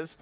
is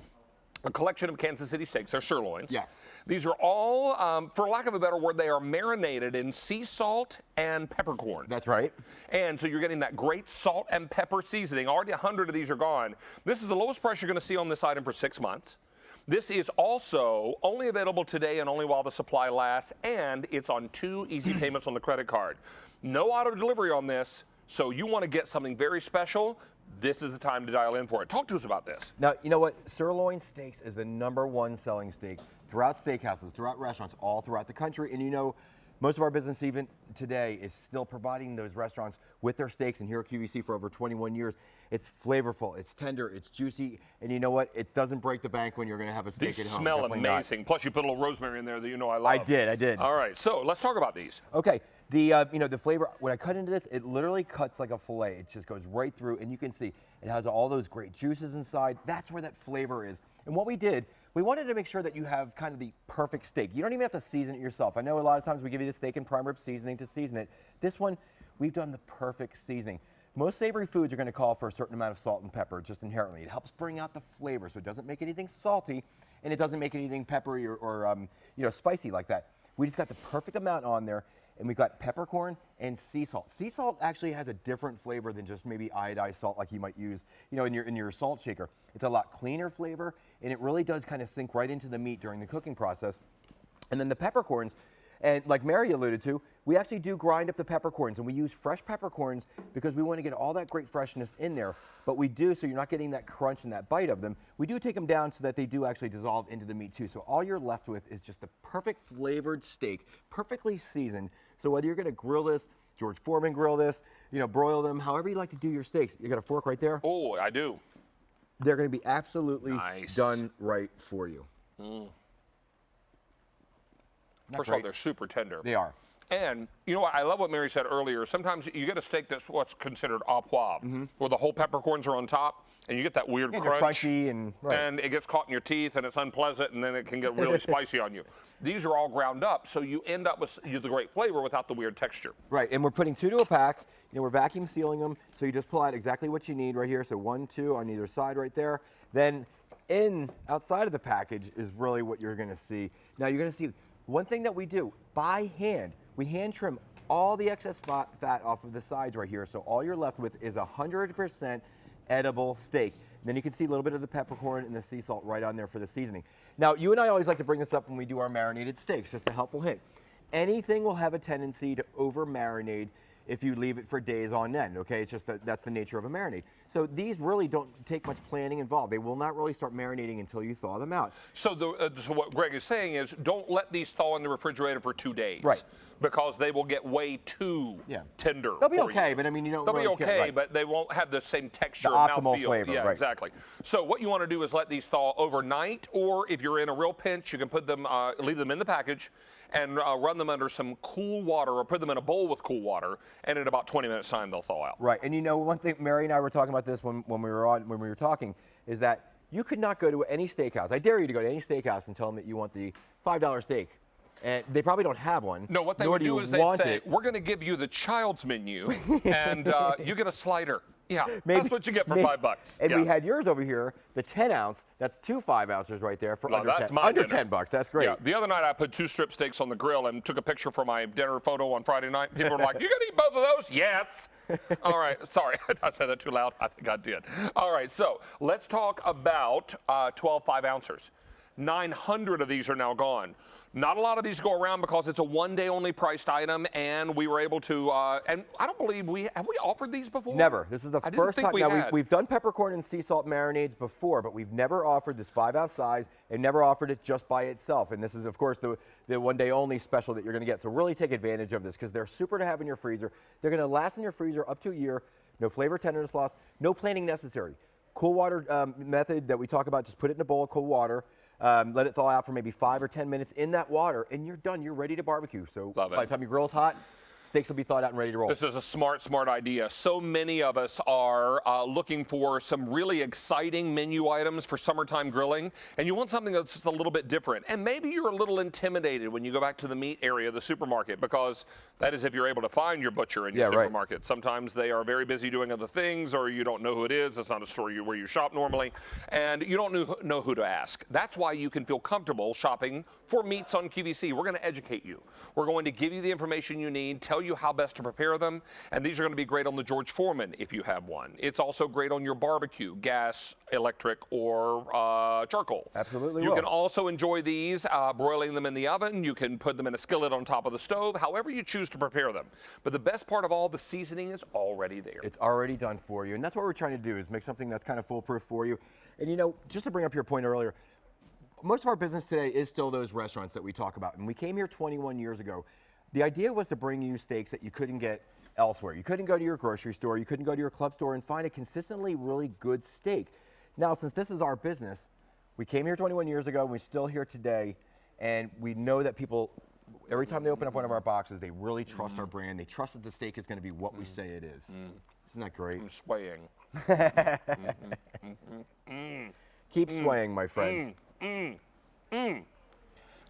a collection of Kansas City steaks. They're sirloins. Yes. These are all, for lack of a better word, they are marinated in sea salt and peppercorn. That's right. And so you're getting that great salt and pepper seasoning. Already 100 of these are gone. This is the lowest price you're going to see on this item for 6 months. This is also only available today and only while the supply lasts, and it's on 2 easy payments on the credit card. No auto delivery on this, so you want to get something very special. This is the time to dial in for it. Talk to us about this. Now, you know what? Sirloin steaks is the #1 selling steak throughout steakhouses, throughout restaurants, all throughout the country. And you know, most of our business even today is still providing those restaurants with their steaks. And here at QVC for over 21 years, it's flavorful, it's tender, it's juicy. And you know what? It doesn't break the bank when you're going to have a steak These at home. smell Definitely amazing. not. Plus, you put a little rosemary in there that you know I love. I did. All right, so let's talk about these. Okay, the you know, the flavor, when I cut into this, it literally cuts like a fillet. It just goes right through, and you can see it has all those great juices inside. That's where that flavor is. And what we did, we wanted to make sure that you have kind of the perfect steak. You don't even have to season it yourself. I know a lot of times we give you the steak and prime rib seasoning to season it. This one, we've done the perfect seasoning. Most savory foods are going to call for a certain amount of salt and pepper just inherently. It helps bring out the flavor, so it doesn't make anything salty, and it doesn't make anything peppery or you know, spicy like that. We just got the perfect amount on there, and we've got peppercorn and sea salt. Sea salt actually has a different flavor than just maybe iodized salt like you might use, you know, in your salt shaker. It's a lot cleaner flavor, and it really does kind of sink right into the meat during the cooking process. And then the peppercorns, and like Mary alluded to, we actually do grind up the peppercorns, and we use fresh peppercorns because we want to get all that great freshness in there. But we do, so you're not getting that crunch and that bite of them. We do take them down so that they do actually dissolve into the meat too. So all you're left with is just the perfect flavored steak, perfectly seasoned. So whether you're going to grill this, George Foreman grill this, you know, broil them, however you like to do your steaks. You got a fork right there? Oh, I do. They're going to be absolutely nice. Done right for you. First of all, they're super tender. They are. And you know what? I love what Mary said earlier. Sometimes you get a steak that's what's considered au poivre, where the whole peppercorns are on top, and you get that weird crunch. They're crunchy and and it gets caught in your teeth, and it's unpleasant, and then it can get really spicy on you. These are all ground up, so you end up with the great flavor without the weird texture. Right, and we're putting 2 to a pack. You know, we're vacuum sealing them, so you just pull out exactly what you need right here. So 1, 2 on either side right there. Then outside of the package is really what you're going to see. Now you're going to see one thing that we do by hand. We hand trim all the excess fat off of the sides right here. So all you're left with is 100% edible steak. And then you can see a little bit of the peppercorn and the sea salt right on there for the seasoning. Now, you and I always like to bring this up when we do our marinated steaks, just a helpful hint. Anything will have a tendency to over-marinate if you leave it for days on end, okay? It's just that's the nature of a marinade. So these really don't take much planning involved. They will not really start marinating until you thaw them out. So, so what Greg is saying is don't let these thaw in the refrigerator for 2 days. Right. Because they will get way too tender. They'll be okay, but I mean, you don't They'll really be okay, right. but they won't have the same texture The and optimal mouthfeel. flavor, Yeah, right. exactly. So what you want to do is let these thaw overnight, or if you're in a real pinch, you can put them, leave them in the package, and run them under some cool water, or put them in a bowl with cool water, and in about 20 minutes time they'll thaw out. Right, and you know, one thing Mary and I were talking about this when we were talking is that you could not go to any steakhouse. I dare you to go to any steakhouse and tell them that you want the $5 steak. And they probably don't have one. No, what they would do is they'd say, we're going to give you the child's menu, and you get a slider. Yeah, maybe, that's what you get for $5. And we had yours over here, the 10 ounce. That's 2 5-ounces right there for under 10. Under $10. That's great. Yeah. The other night I put 2 strip steaks on the grill and took a picture for my dinner photo on Friday night. People were like, "You gonna eat both of those?" Yes. All right. Sorry, I said that too loud. I think I did. All right. So let's talk about 12 5-ounces. 900 of these are now gone. Not a lot of these go around because it's a one-day only priced item, and we were able to, and I don't believe have we offered these before? Never. This is the first time. Now, we've done peppercorn and sea salt marinades before, but we've never offered this 5-ounce size and never offered it just by itself. And this is, of course, the one-day only special that you're going to get. So really take advantage of this because they're super to have in your freezer. They're going to last in your freezer up to a year. No flavor tenderness loss. No planning necessary. Cool water method that we talk about, just put it in a bowl of cold water. Let it thaw out for maybe 5 or 10 minutes in that water, and you're done. You're ready to barbecue. So by the time your grill's hot, steaks will be thawed out and ready to roll. This is a smart idea. So many of us are looking for some really exciting menu items for summertime grilling, and you want something that's just a little bit different. And maybe you're a little intimidated when you go back to the meat area of the supermarket, because that is if you're able to find your butcher in your supermarket. Right. Sometimes they are very busy doing other things, or you don't know who it is. It's not a store where you shop normally, and you don't know who to ask. That's why you can feel comfortable shopping for meats on QVC. We're going to educate you. We're going to give you the information you need, tell you how best to prepare them, and these are going to be great on the George Foreman if you have one. It's also great on your barbecue, gas, electric, or charcoal. Absolutely. You can also enjoy these broiling them in the oven. You can put them in a skillet on top of the stove, however you choose to prepare them. But the best part of all, the seasoning is already there. It's already done for you, and that's what we're trying to do, is make something that's kind of foolproof for you. And you know, just to bring up your point earlier, most of our business today is still those restaurants that we talk about. And we came here 21 years ago. The idea was to bring you steaks that you couldn't get elsewhere. You couldn't go to your grocery store, you couldn't go to your club store and find a consistently really good steak. Now, since this is our business, we came here 21 years ago, and we're still here today, and we know that people, every time they open up one of our boxes, they really trust our brand. They trust that the steak is going to be what we say it is. Isn't that great? I'm swaying. Keep swaying, my friend.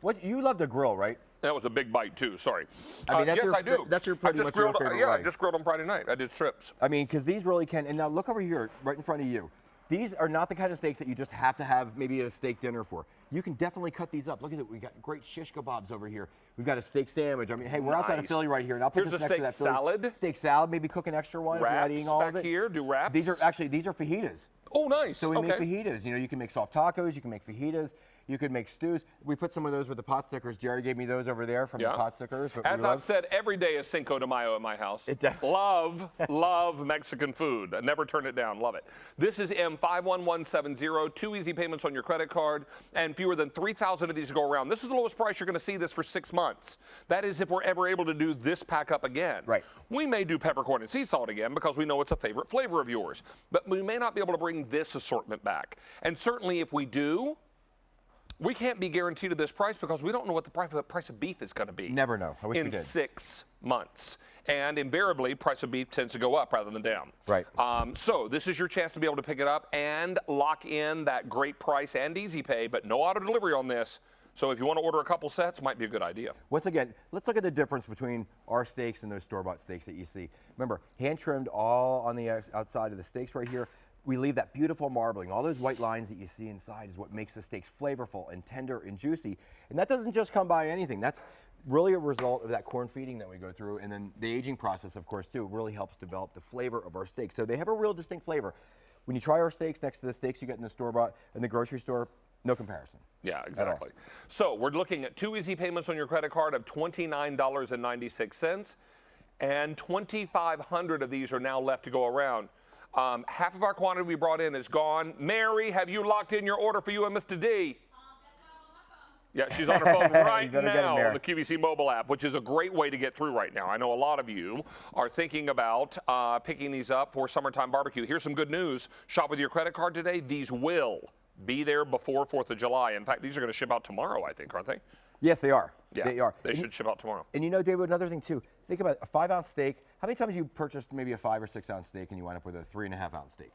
What, you love to grill, right? That was a big bite too. Sorry. I mean, yes, I do. That's your pretty much your favorite way. I just grilled on Friday night. I did strips. I mean, because these really can. And now look over here, right in front of you. These are not the kind of steaks that you just have to have maybe a steak dinner for. You can definitely cut these up. Look at it. We got great shish kebabs over here. We've got a steak sandwich. I mean, hey, we're outside of Philly right here, and I'll put Here's this a next to that steak salad. Steak salad. Maybe cook an extra one if you're not eating all of it. Back here. Do wraps. These are fajitas. Oh, nice. So we make fajitas. You know, you can make soft tacos. You can make fajitas. You could make stews. We put some of those with the pot stickers. Jerry gave me those over there from the pot stickers. As I've said, every day is Cinco de Mayo at my house. Love Mexican food. I never turn it down. Love it. This is M51170. 2 easy payments on your credit card, and fewer than 3,000 of these to go around. This is the lowest price you're going to see this for 6 months. That is if we're ever able to do this pack up again. Right. We may do peppercorn and sea salt again because we know it's a favorite flavor of yours. But we may not be able to bring this assortment back. And certainly if we do, we can't be guaranteed at this price because we don't know what the price of beef is going to be. Never know. I wish we did. In 6 months. And invariably, price of beef tends to go up rather than down. Right. So this is your chance to be able to pick it up and lock in that great price and easy pay, but no auto delivery on this. So if you want to order a couple sets, might be a good idea. Once again, let's look at the difference between our steaks and those store-bought steaks that you see. Remember, hand-trimmed all on the outside of the steaks right here. We leave that beautiful marbling. All those white lines that you see inside is what makes the steaks flavorful and tender and juicy. And that doesn't just come by anything. That's really a result of that corn feeding that we go through. And then the aging process, of course, too, really helps develop the flavor of our steaks. So they have a real distinct flavor. When you try our steaks next to the steaks you get in the store-bought in the grocery store, no comparison. Yeah, exactly. So we're looking at 2 easy payments on your credit card of $29.96. And 2,500 of these are now left to go around. Half of our quantity we brought in is gone. Mary, have you locked in your order for you and Mr. D? Yeah, she's on her phone right now on the QVC mobile app, which is a great way to get through right now. I know a lot of you are thinking about picking these up for summertime barbecue. Here's some good news. Shop with your credit card today. These will be there before 4th of July. In fact, these are going to ship out tomorrow, I think, aren't they? Yes, they are. Yeah, they are. They should ship out tomorrow. And you know, David, another thing too, think about a 5-ounce steak. How many times have you purchased maybe a 5 or 6 ounce steak and you wind up with a 3.5-ounce steak?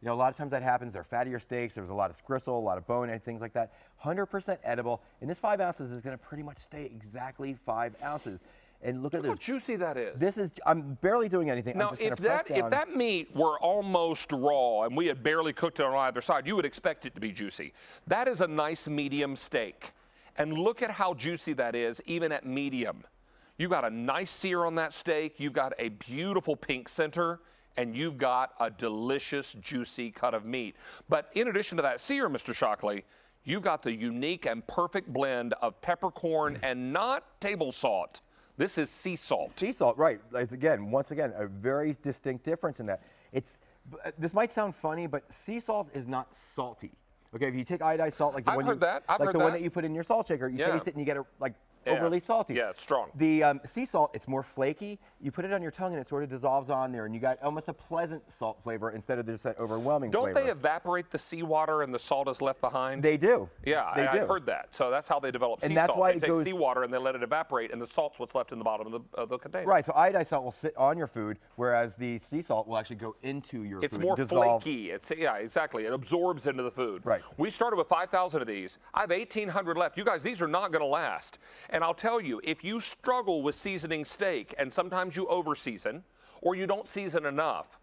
You know, a lot of times that happens. They're fattier steaks. There's a lot of gristle, a lot of bone, and things like that. 100% edible. And this 5 ounces is going to pretty much stay exactly 5 ounces. And look at this. Look how juicy that is. This is, I'm barely doing anything. Now, I'm just going to press down. If that meat were almost raw and we had barely cooked it on either side, you would expect it to be juicy. That is a nice medium steak. And look at how juicy that is, even at medium. You've got a nice sear on that steak. You've got a beautiful pink center. And you've got a delicious, juicy cut of meat. But in addition to that sear, Mr. Shockley, you've got the unique and perfect blend of peppercorn and not table salt. This is sea salt. Sea salt, right. Once again, a very distinct difference in that. This might sound funny, but sea salt is not salty. Okay, if you take iodized salt, like the one that you put in your salt shaker, you taste it and you get overly salty. Yeah, it's strong. The sea salt, it's more flaky. You put it on your tongue and it sort of dissolves on there, and you got almost a pleasant salt flavor instead of just that overwhelming Don't flavor. they evaporate the seawater and the salt is left behind? They do. Yeah, they do. I've heard that. So that's how they develop sea that's salt. why They it take goes- seawater and they let it evaporate, and the salt's what's left in the bottom of the container. Right, so iodized salt will sit on your food, whereas the sea salt will actually go into your It's food. more dissolve. flaky. Yeah, exactly. It absorbs into the food. Right. We started with 5,000 of these. I have 1,800 left. You guys, these are not going to last. And I'll tell you, if you struggle with seasoning steak, and sometimes you over-season, or you don't season enough,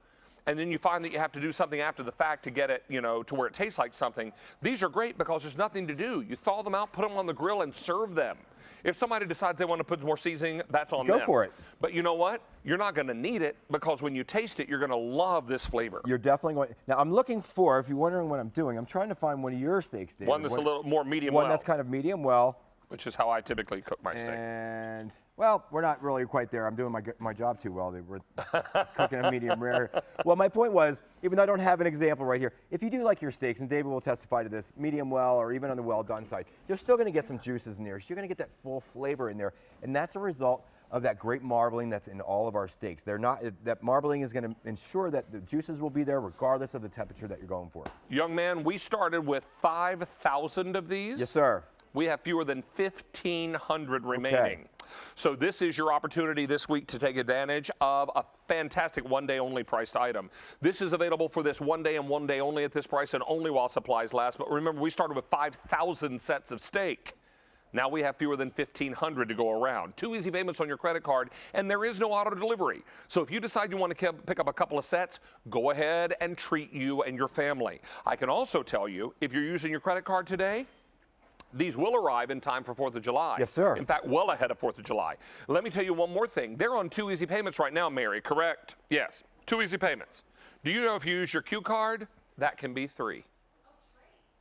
and then you find that you have to do something after the fact to get it, to where it tastes like something, these are great because there's nothing to do. You thaw them out, put them on the grill, and serve them. If somebody decides they want to put more seasoning, that's on them. Go for it. But you know what? You're not going to need it because when you taste it, you're going to love this flavor. You're definitely going. Now, I'm looking for, if you're wondering what I'm doing, I'm trying to find one of your steaks, David. One that's a little more medium One well, that's kind of medium well. which is how I typically cook my steak. And, well, we're not really quite there. I'm doing my job too well. We're cooking a medium rare. Well, my point was, even though I don't have an example right here, if you do like your steaks, and David will testify to this, medium well or even on the well done side, you're still going to get some juices in there. So you're going to get that full flavor in there. And that's a result of that great marbling that's in all of our steaks. That marbling is going to ensure that the juices will be there regardless of the temperature that you're going for. Young man, we started with 5,000 of these. Yes, sir. We have fewer than 1,500 remaining. So this is your opportunity this week to take advantage of a fantastic one-day only priced item. This is available for this one day and one day only at this price and only while supplies last. But remember, we started with 5,000 sets of steak. Now we have fewer than 1,500 to go around. 2 easy payments on your credit card, and there is no auto delivery. So if you decide you want to pick up a couple of sets, go ahead and treat you and your family. I can also tell you, if you're using your credit card today, these will arrive in time for 4th of July. Yes, sir. In fact, well ahead of 4th of July. Let me tell you one more thing. They're on 2 easy payments right now, Mary, correct? Yes, 2 easy payments. Do you know if you use your Q card, that can be 3.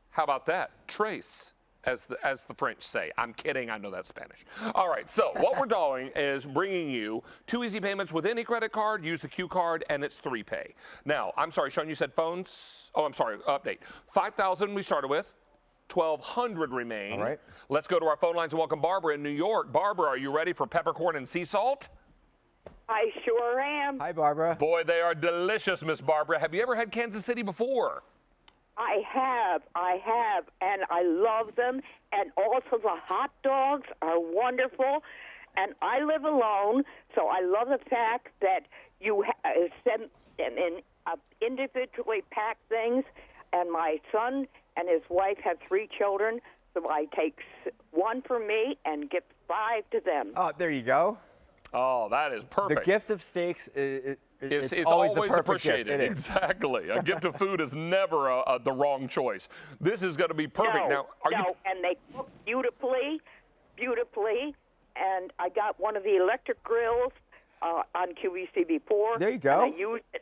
How about that? Trace, as the French say. I'm kidding, I know that's Spanish. All right, so what we're doing is bringing you 2 easy payments with any credit card, use the Q card, and it's 3 pay. Now, I'm sorry, Sean, you said phones? Oh, I'm sorry, update. 5,000 we started with. 1,200 remain. All right. Let's go to our phone lines and welcome Barbara in New York. Barbara, are you ready for peppercorn and sea salt? I sure am. Hi, Barbara. Boy, they are delicious, Miss Barbara. Have you ever had Kansas City before? I have, and I love them. And also the hot dogs are wonderful. And I live alone, so I love the fact that you send them in individually packed things. And my son and his wife have 3 children, so I take 1 for me and give 5 to them. Oh, there you go. Oh, that is perfect. The gift of steaks It's always the always perfect appreciated. gift. It is. Exactly. A gift of food is never the wrong choice. This is going to be perfect. Now, and they cook beautifully, and I got one of the electric grills on QVC before. There you go. And I used it,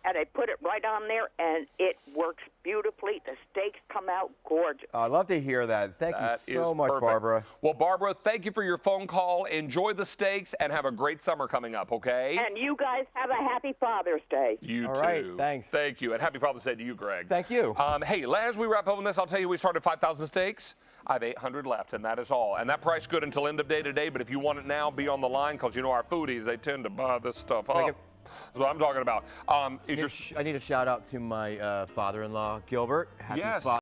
and I put it right on there, and it works beautifully. The steaks come out gorgeous. I love to hear that. Thank That you so is much, perfect. Barbara. Well, Barbara, thank you for your phone call. Enjoy the steaks and have a great summer coming up, okay? And you guys have a happy Father's Day. You All too. right, thanks. Thank you. And happy Father's Day to you, Greg. Thank you. Hey, as we wrap up on this, I'll tell you we started 5,000 steaks. I have 800 left, and that is all. And that price good until end of day today, but if you want it now, be on the line because you know our foodies, they tend to buy this stuff up. That's what I'm talking about. I need a shout out to my father-in-law, Gilbert. Happy Yes.